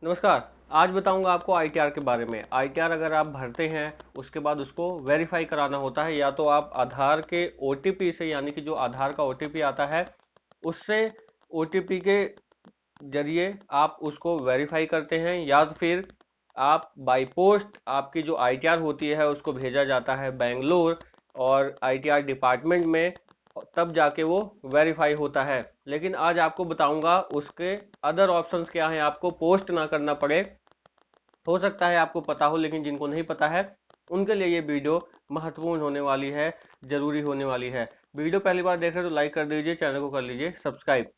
नमस्कार। आज बताऊंगा आपको आईटीआर के बारे में। आईटीआर अगर आप भरते हैं उसके बाद उसको वेरीफाई कराना होता है, या तो आप आधार के ओटीपी से, यानी कि जो आधार का ओटीपी आता है उससे ओटीपी के जरिए आप उसको वेरीफाई करते हैं, या फिर आप बाय पोस्ट आपकी जो आईटीआर होती है उसको भेजा जाता है बेंगलोर और आईटीआर डिपार्टमेंट में, तब जाके वो वेरीफाई होता है। लेकिन आज आपको बताऊंगा उसके अदर ऑप्शंस क्या हैं, आपको पोस्ट ना करना पड़े। हो सकता है आपको पता हो, लेकिन जिनको नहीं पता है उनके लिए ये वीडियो महत्वपूर्ण होने वाली है, जरूरी होने वाली है। वीडियो पहली बार देख रहे हो तो लाइक कर दीजिए, चैनल को कर लीजिए सब्सक्राइब।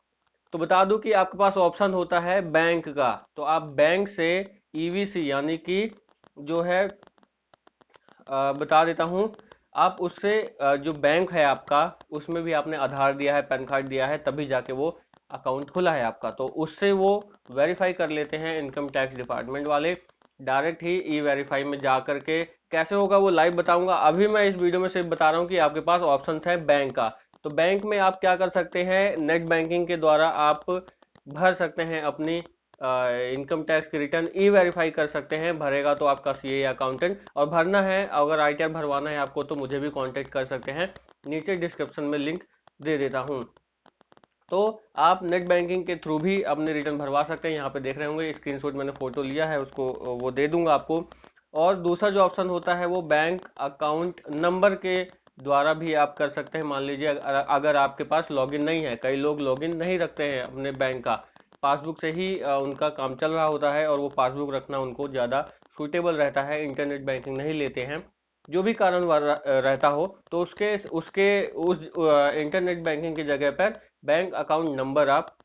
तो बता दूं कि आपके पास ऑप्शन होता है बैंक का, तो आप बैंक से ईवीसी यानी कि जो है बता देता हूं, आप उससे जो बैंक है आपका उसमें भी आपने आधार दिया है, पैन कार्ड दिया है, तभी जाके वो अकाउंट खुला है आपका, तो उससे वो वेरीफाई कर लेते हैं इनकम टैक्स डिपार्टमेंट वाले। डायरेक्ट ही ई वेरीफाई में जा करके कैसे होगा वो लाइव बताऊंगा। अभी मैं इस वीडियो में सिर्फ बता रहा हूँ कि आपके पास ऑप्शन है बैंक का। तो बैंक में आप क्या कर सकते हैं, नेट बैंकिंग के द्वारा आप भर सकते हैं अपनी इनकम टैक्स की रिटर्न, ई वेरीफाई कर सकते हैं। भरेगा तो आपका सीए या अकाउंटेंट, और भरना है अगर आईटीआर भरवाना है आपको तो मुझे भी कांटेक्ट कर सकते हैं, नीचे डिस्क्रिप्शन में लिंक दे देता हूं। तो आप नेट बैंकिंग के थ्रू भी अपने रिटर्न भरवा सकते हैं। यहाँ पे देख रहे होंगे स्क्रीनशॉट मैंने फोटो लिया है, उसको वो दे दूंगा आपको। और दूसरा जो ऑप्शन होता है वो बैंक अकाउंट नंबर के द्वारा भी आप कर सकते हैं। मान लीजिए अगर आपके पास लॉगिन नहीं है, कई लोग लॉगिन नहीं रखते हैं अपने बैंक का, पासबुक से ही उनका काम चल रहा होता है और वो पासबुक रखना उनको ज़्यादा सूटेबल रहता है, इंटरनेट बैंकिंग नहीं लेते हैं, जो भी कारण रहता हो, तो उसके उसके उस इंटरनेट बैंकिंग की जगह पर बैंक अकाउंट नंबर आप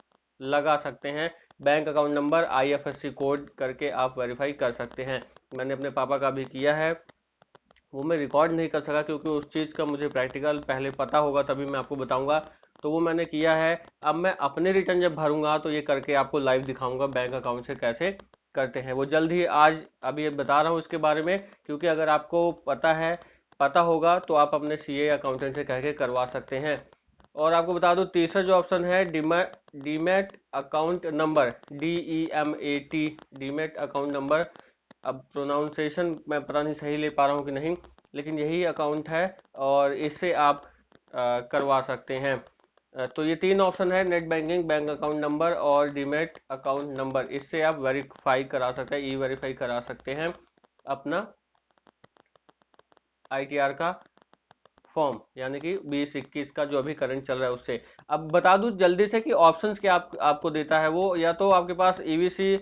लगा सकते हैं। Bank account number IFSC code करके आप वेरीफाई कर सकते हैं। मैंने अपने पापा का भी किया है, वो मैं रिकॉर्ड नहीं कर सका क्योंकि उस चीज़ का मुझे प्रैक्टिकल पहले पता होगा तभी मैं आपको बताऊंगा। तो वो मैंने किया है। अब मैं अपने रिटर्न जब भरूंगा तो ये करके आपको लाइव दिखाऊंगा बैंक अकाउंट से कैसे करते हैं। वो जल्द ही आज अभी ये बता रहा हूँ इसके बारे में, क्योंकि अगर आपको पता होगा तो आप अपने सीए अकाउंटेंट से कह के करवा सकते हैं। और आपको बता दूं तीसरा जो ऑप्शन है demat account number, DEMAT, demat account number. अब प्रोनाउंसिएशन मैं पता नहीं सही ले पा रहा हूँ कि नहीं, लेकिन यही अकाउंट है और इससे आप करवा सकते हैं। तो ये तीन ऑप्शन है, net banking, bank account number और डीमैट अकाउंट नंबर। इससे आप वेरीफाई करा सकते हैं, ई वेरीफाई करा सकते हैं अपना आईटीआर का फॉर्म, यानी कि 2021 का जो अभी करंट चल रहा है उससे। अब बता दूं जल्दी से कि ऑप्शंस क्या आपको देता है वो, या तो आपके पास ईवीसी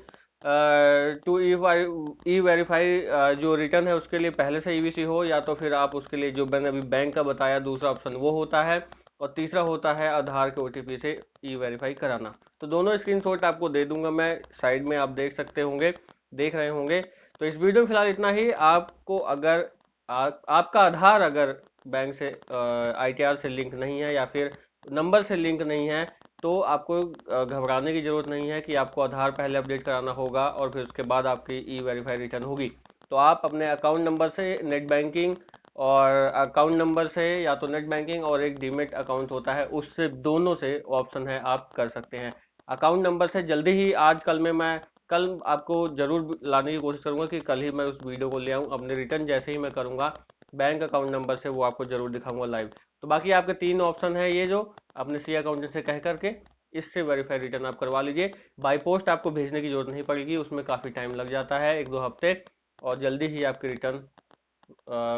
टू ई वेरीफाई जो रिटर्न है उसके लिए पहले से ईवीसी हो, या तो फिर आप उसके लिए जो मैंने अभी बैंक का बताया दूसरा ऑप्शन वो होता है, और तीसरा होता है आधार के ओटीपी से ई वेरीफाई कराना। तो दोनों स्क्रीनशॉट आपको दे दूंगा मैं, साइड में आप देख सकते होंगे, देख रहे होंगे। तो इस वीडियो में फिलहाल इतना ही। आपको अगर आपका आधार अगर बैंक से आईटीआर से लिंक नहीं है या फिर नंबर से लिंक नहीं है, तो आपको घबराने की जरूरत नहीं है कि आपको आधार पहले अपडेट कराना होगा और फिर उसके बाद आपकी ई वेरीफाई रिटर्न होगी। तो आप अपने अकाउंट नंबर से नेट बैंकिंग, और अकाउंट नंबर से या तो नेट बैंकिंग और एक डीमेट अकाउंट होता है उससे, दोनों से ऑप्शन है आप कर सकते हैं। अकाउंट नंबर से जल्दी ही आज कल में मैं कल आपको जरूर लाने की कोशिश करूंगा कि कल ही मैं उस वीडियो को ले आऊं, अपने रिटर्न जैसे ही मैं करूंगा बैंक अकाउंट नंबर से वो आपको जरूर दिखाऊंगा लाइव। तो बाकी आपके तीन ऑप्शन है ये, जो अपने सी अकाउंटेंट से कह करके इससे वेरीफाई रिटर्न आप करवा लीजिए। बाय पोस्ट आपको भेजने की जरूरत नहीं पड़ेगी, उसमें काफ़ी टाइम लग जाता है, 1-2 हफ्ते, और जल्दी ही आपकी रिटर्न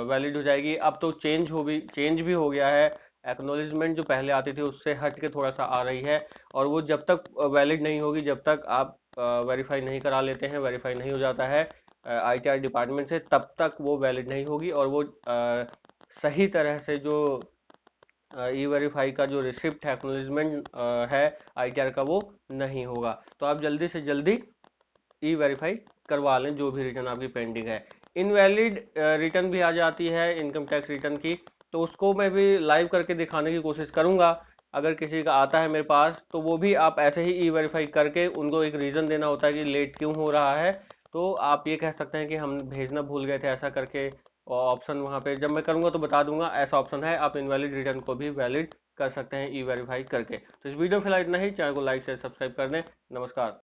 वैलिड हो जाएगी। अब तो चेंज भी हो गया है, एक्नोलेजमेंट जो पहले आती थी उससे हट के थोड़ा सा आ रही है, और वो जब तक वैलिड नहीं होगी, जब तक आप वेरीफाई नहीं करा लेते हैं, वेरीफाई नहीं हो जाता है आईटीआर डिपार्टमेंट से, तब तक वो वैलिड नहीं होगी, और वो सही तरह से जो ई वेरीफाई का जो रिसिप्ट है, एक्नोलेजमेंट है आईटीआर का, वो नहीं होगा। तो आप जल्दी से जल्दी ई वेरीफाई करवा लें जो भी रिटर्न आपकी पेंडिंग है। इनवैलिड रिटर्न भी आ जाती है इनकम टैक्स रिटर्न की, तो उसको मैं भी लाइव करके दिखाने की कोशिश करूंगा। अगर किसी का आता है मेरे पास तो वो भी आप ऐसे ही ई वेरीफाई करके उनको एक रीज़न देना होता है कि लेट क्यों हो रहा है, तो आप ये कह सकते हैं कि हम भेजना भूल गए थे ऐसा करके, और ऑप्शन वहाँ पे जब मैं करूँगा तो बता दूंगा ऐसा ऑप्शन है, आप इनवैलिड रिटर्न को भी वैलिड कर सकते हैं ई वेरीफाई करके। तो इस वीडियो में फिलहाल इतना ही, चैनल को लाइक शेयर सब्सक्राइब कर दें। नमस्कार।